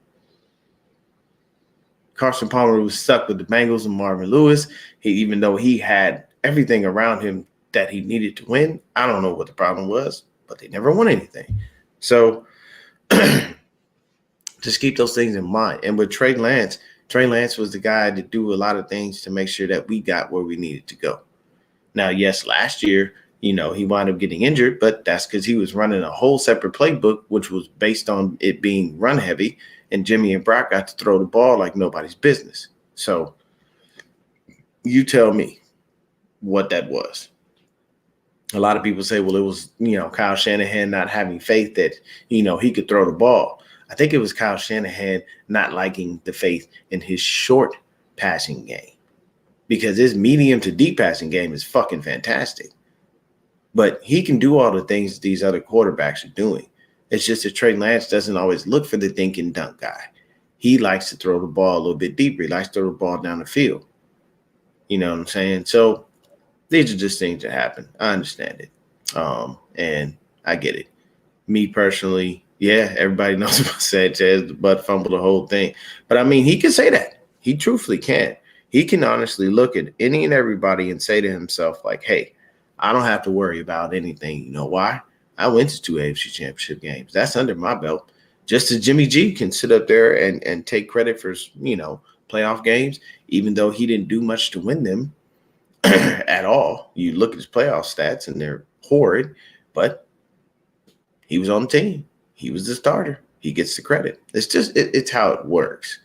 Carson Palmer was stuck with the Bengals and Marvin Lewis. Even though he had everything around him that he needed to win, I don't know what the problem was, but they never won anything. So just keep those things in mind. And with Trey Lance was the guy to do a lot of things to make sure that we got where we needed to go. Now, yes, last year, he wound up getting injured, but that's because he was running a whole separate playbook, which was based on it being run heavy, and Jimmy and Brock got to throw the ball like nobody's business. So you tell me what that was. A lot of people say, well, it was, Kyle Shanahan not having faith that, he could throw the ball. I think it was Kyle Shanahan not liking the faith in his short passing game, because his medium to deep passing game is fucking fantastic. But he can do all the things these other quarterbacks are doing. It's just that Trey Lance doesn't always look for the dink and dunk guy. He likes to throw the ball a little bit deeper. He likes to throw the ball down the field. You know what I'm saying? So these are just things that happen. I understand it. And I get it. Me personally, yeah, everybody knows about Sanchez, the butt fumble, the whole thing. But, I mean, he can say that. He truthfully can. He can honestly look at any and everybody and say to himself, like, hey, I don't have to worry about anything. You know why? I went to 2 AFC championship games. That's under my belt. Just as Jimmy G can sit up there and take credit for, playoff games, even though he didn't do much to win them at all. You look at his playoff stats and they're horrid, but he was on the team. He was the starter. He gets the credit. It's how it works.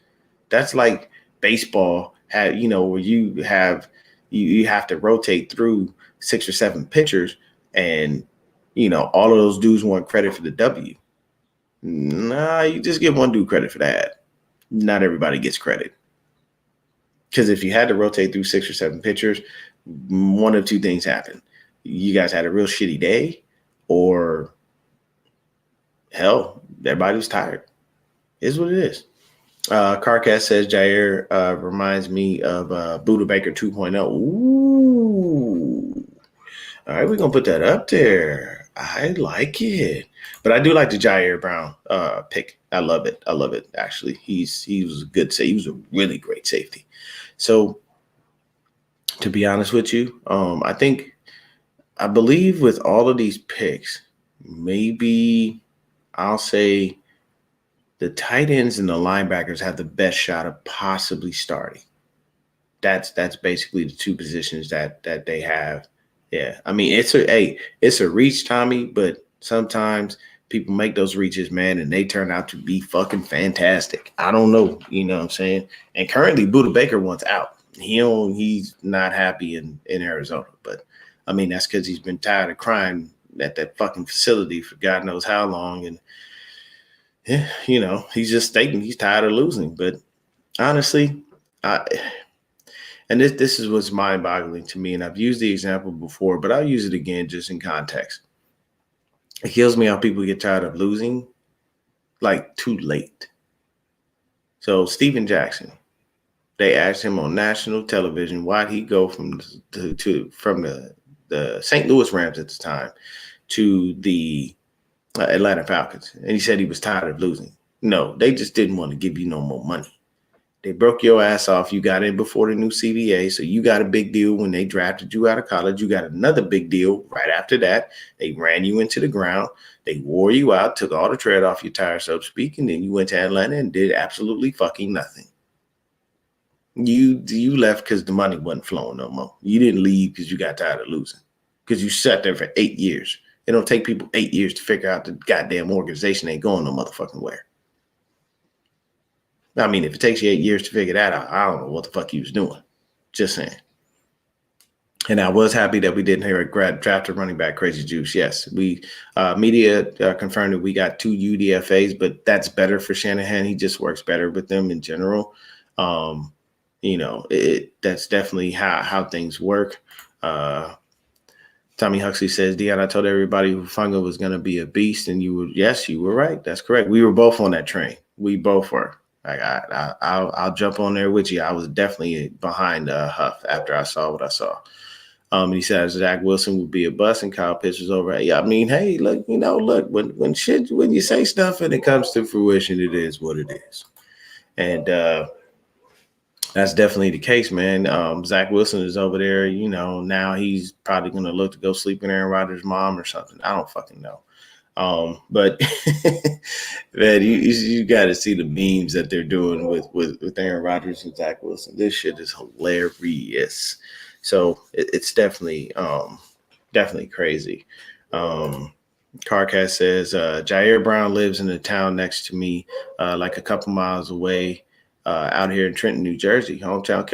That's like baseball had, where you have to rotate through 6 or 7 pitchers, and all of those dudes want credit for the W. Nah, you just give one dude credit for that. Not everybody gets credit. Because if you had to rotate through 6 or 7 pitchers, one of two things happened. You guys had a real shitty day, or hell, everybody was tired. It's what it is. Carcass says Jair reminds me of Buda Baker 2.0. Ooh. All right, we're going to put that up there. I like it. But I do like the Jair Brown pick. I love it. Actually, he was a good safety. He was a really great safety. So, to be honest with you, I believe with all of these picks, maybe I'll say the tight ends and the linebackers have the best shot of possibly starting. That's basically the two positions that they have. Yeah, I mean it's a reach, Tommy, but sometimes people make those reaches, man, and they turn out to be fucking fantastic. I don't know, you know what I'm saying? And currently, Buda Baker wants out. He's not happy in Arizona, but I mean that's because he's been tired of crying at that fucking facility for God knows how long, and yeah, he's just stating he's tired of losing. But honestly, and this is what's mind-boggling to me, and I've used the example before, but I'll use it again just in context. It kills me how people get tired of losing like too late. So Steven Jackson, they asked him on national television why'd he go from the St. Louis Rams at the time to the Atlanta Falcons, and he said he was tired of losing. No, they just didn't want to give you no more money. They broke your ass off. You got in before the new CBA, so you got a big deal when they drafted you out of college. You got another big deal right after that. They ran you into the ground. They wore you out, took all the tread off your tire, so to speak, and then you went to Atlanta and did absolutely fucking nothing. You left because the money wasn't flowing no more. You didn't leave because you got tired of losing, because you sat there for 8 years. It don't take people 8 years to figure out the goddamn organization ain't going no motherfucking where. I mean, if it takes you 8 years to figure that out, I don't know what the fuck he was doing. Just saying. And I was happy that we didn't hear a draft a running back, Crazy Juice. Yes, we media confirmed that we got 2 UDFAs, but that's better for Shanahan. He just works better with them in general. That's definitely how things work. Tommy Huxley says, Dion, I told everybody Hufanga was going to be a beast, and you were right. That's correct. We were both on that train. We both were. Like I'll jump on there with you. I was definitely behind Huff after I saw what I saw. And he says Zach Wilson would be a bust and Kyle Pitts was over. Yeah, I mean, hey, look, when you say stuff and it comes to fruition, it is what it is. And that's definitely the case, man. Zach Wilson is over there, now he's probably going to look to go sleep with Aaron Rodgers' mom or something. I don't fucking know. But man, you got to see the memes that they're doing with Aaron Rodgers and Zach Wilson. This shit is hilarious. So it's definitely crazy. Carcass says Jair Brown lives in the town next to me, like a couple miles away, out here in Trenton, New Jersey, hometown.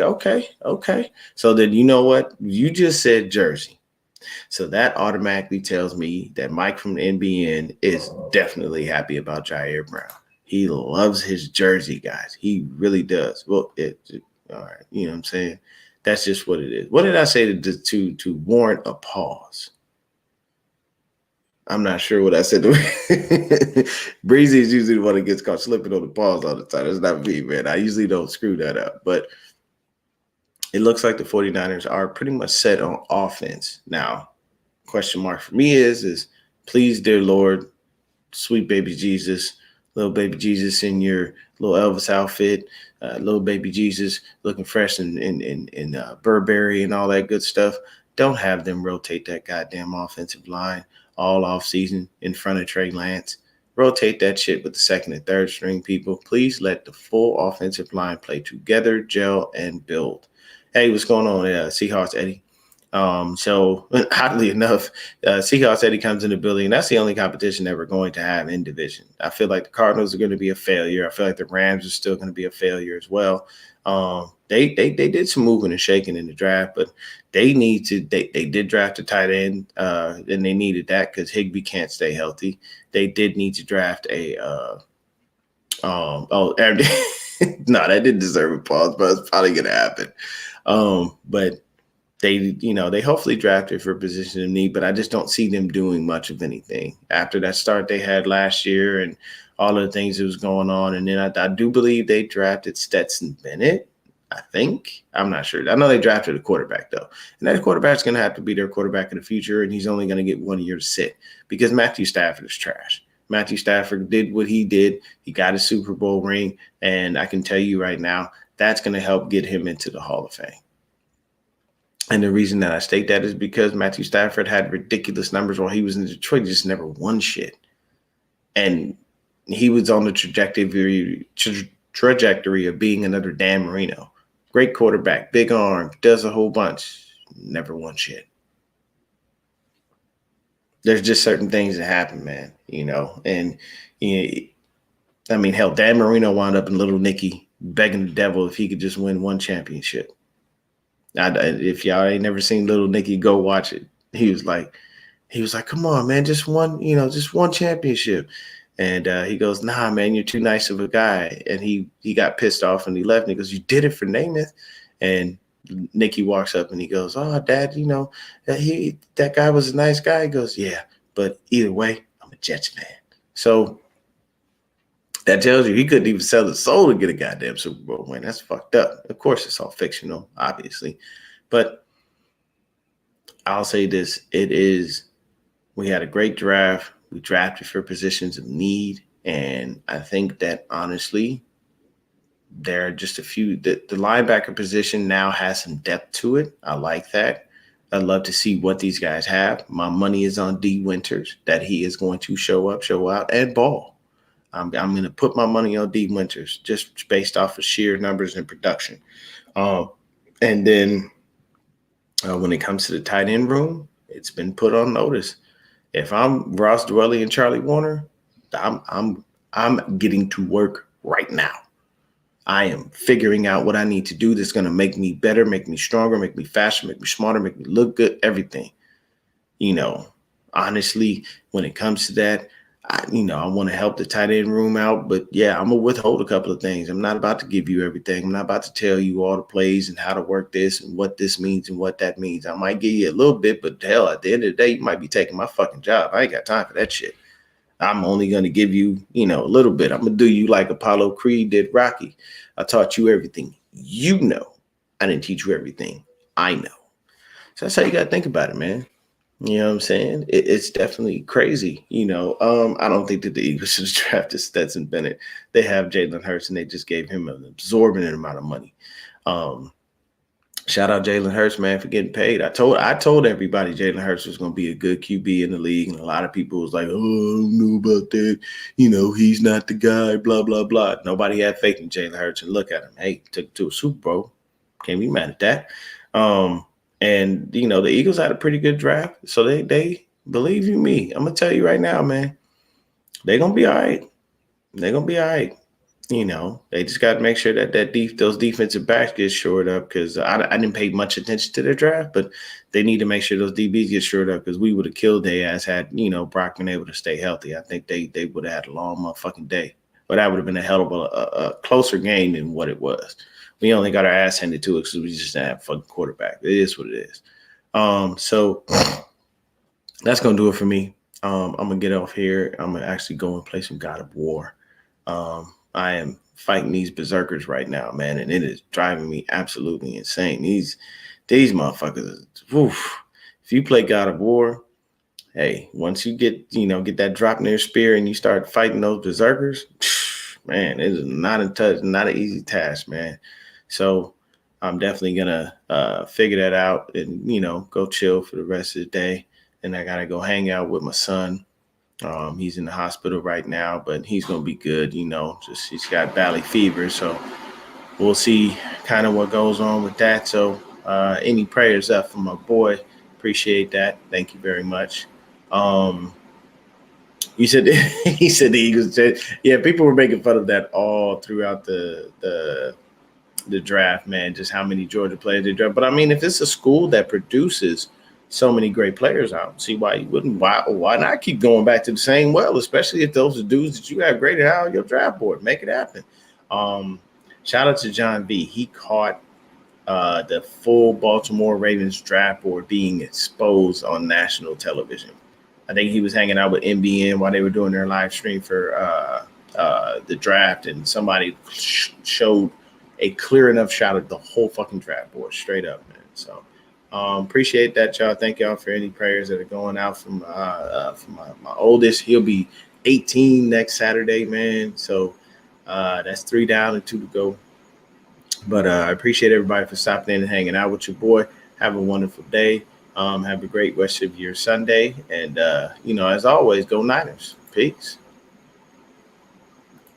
Okay. So then you know what? You just said Jersey. So that automatically tells me that Mike from NBN is definitely happy about Jair Brown. He loves his Jersey guys. He really does. Well, all right. You know what I'm saying? That's just what it is. What did I say to warrant a pause? I'm not sure what I said. Breezy is usually the one that gets caught slipping on the pause all the time. That's not me, man. I usually don't screw that up. But it looks like the 49ers are pretty much set on offense. Now, question mark for me is please, dear Lord, sweet baby Jesus, little baby Jesus in your little Elvis outfit, little baby Jesus looking fresh in Burberry and all that good stuff. Don't have them rotate that goddamn offensive line all off season in front of Trey Lance. Rotate that shit with the second and third string people. Please let the full offensive line play together, gel, and build. Hey, what's going on, Seahawks Eddie? So oddly enough, Seahawks Eddie comes in the building, and that's the only competition that we're going to have in division. I feel like the Cardinals are going to be a failure. I feel like the Rams are still going to be a failure as well. They did some moving and shaking in the draft, but they did draft a tight end, and they needed that because Higbee can't stay healthy. They did need to draft a no, that didn't deserve a pause, but it's probably gonna happen. But they hopefully drafted for a position of need, but I just don't see them doing much of anything after that start they had last year and all of the things that was going on. And then I do believe they drafted Stetson Bennett. I think. I'm not sure. I know they drafted a quarterback, though. And that quarterback's going to have to be their quarterback in the future, and he's only going to get 1 year to sit because Matthew Stafford is trash. Matthew Stafford did what he did. He got a Super Bowl ring, and I can tell you right now, that's going to help get him into the Hall of Fame. And the reason that I state that is because Matthew Stafford had ridiculous numbers while he was in Detroit. He just never won shit. And he was on the trajectory of being another Dan Marino. Great quarterback, big arm, does a whole bunch, never won shit. There's just certain things that happen, man, and I mean, hell, Dan Marino wound up in Little Nicky begging the devil if he could just win one championship. If y'all ain't never seen Little Nicky, go watch it. He was like, come on, man, just one championship. And he goes, nah, man, you're too nice of a guy. And he got pissed off and he left. And he goes, you did it for Namath. And Nicky walks up and he goes, oh, Dad, that guy was a nice guy. He goes, yeah, but either way, I'm a Jets fan. So that tells you he couldn't even sell his soul to get a goddamn Super Bowl win. That's fucked up. Of course, it's all fictional, obviously. But I'll say this. We had a great draft. We drafted for positions of need. And I think that, honestly, there are just a few. The linebacker position now has some depth to it. I like that. I'd love to see what these guys have. My money is on D. Winters, that he is going to show up, show out, and ball. I'm going to put my money on D. Winters just based off of sheer numbers and production. And then when it comes to the tight end room, it's been put on notice. If I'm Ross Dwelley and Charlie Warner, I'm getting to work right now. I am figuring out what I need to do that's going to make me better, make me stronger, make me faster, make me smarter, make me look good, everything. Honestly, when it comes to that, I want to help the tight end room out, but yeah, I'm going to withhold a couple of things. I'm not about to give you everything. I'm not about to tell you all the plays and how to work this and what this means and what that means. I might give you a little bit, but hell, at the end of the day, you might be taking my fucking job. I ain't got time for that shit. I'm only going to give you, a little bit. I'm going to do you like Apollo Creed did Rocky. I taught you everything you know. I didn't teach you everything I know. So that's how you got to think about it, man. You know what I'm saying? It's definitely crazy. I don't think that the Eagles should have drafted Stetson Bennett. They have Jalen Hurts, and they just gave him an absorbent amount of money. Shout out Jalen Hurts, man, for getting paid. I told everybody Jalen Hurts was going to be a good QB in the league, and a lot of people was like, oh, I don't know about that. He's not the guy, blah, blah, blah. Nobody had faith in Jalen Hurts, and look at him. Hey, took it to a Super Bowl. Can't be mad at that. And, the Eagles had a pretty good draft. So they believe you me. I'm going to tell you right now, man, they're going to be all right. They're going to be all right. They just got to make sure that those defensive backs get shored up because I didn't pay much attention to their draft, but they need to make sure those DBs get shored up because we would have killed their ass had, Brock been able to stay healthy. I think they would have had a long motherfucking day. But that would have been a hell of a closer game than what it was. We only got our ass handed to it because we just didn't have a fucking quarterback. It is what it is. So that's going to do it for me. I'm going to get off here. I'm going to actually go and play some God of War. I am fighting these berserkers right now, man, and it is driving me absolutely insane. These motherfuckers, if you play God of War, hey, once you get that drop near spear and you start fighting those berserkers, man, it is not an easy task, man. So I'm definitely gonna figure that out and go chill for the rest of the day. And I gotta go hang out with my son. He's in the hospital right now, but he's gonna be good. Just he's got valley fever, so we'll see kind of what goes on with that. So any prayers up for my boy? Appreciate that. Thank you very much. Um, you said he said the Eagles. Yeah, people were making fun of that all throughout the draft, man, just how many Georgia players they draft. But I mean, if it's a school that produces so many great players, I don't see why you wouldn't. Why not keep going back to the same well, especially if those are dudes that you have graded out on your draft board. Make it happen. Um, Shout out to John V. He caught the full Baltimore Ravens draft board being exposed on national television. I think he was hanging out with NBN while they were doing their live stream for the draft, and somebody showed a clear enough shot of the whole fucking draft board, straight up, man. So appreciate that, y'all. Thank y'all for any prayers that are going out from my oldest. He'll be 18 next Saturday, man. So that's 3 down and 2 to go. But I appreciate everybody for stopping in and hanging out with your boy. Have a wonderful day. Have a great rest of your Sunday. And, as always, go Niners. Peace.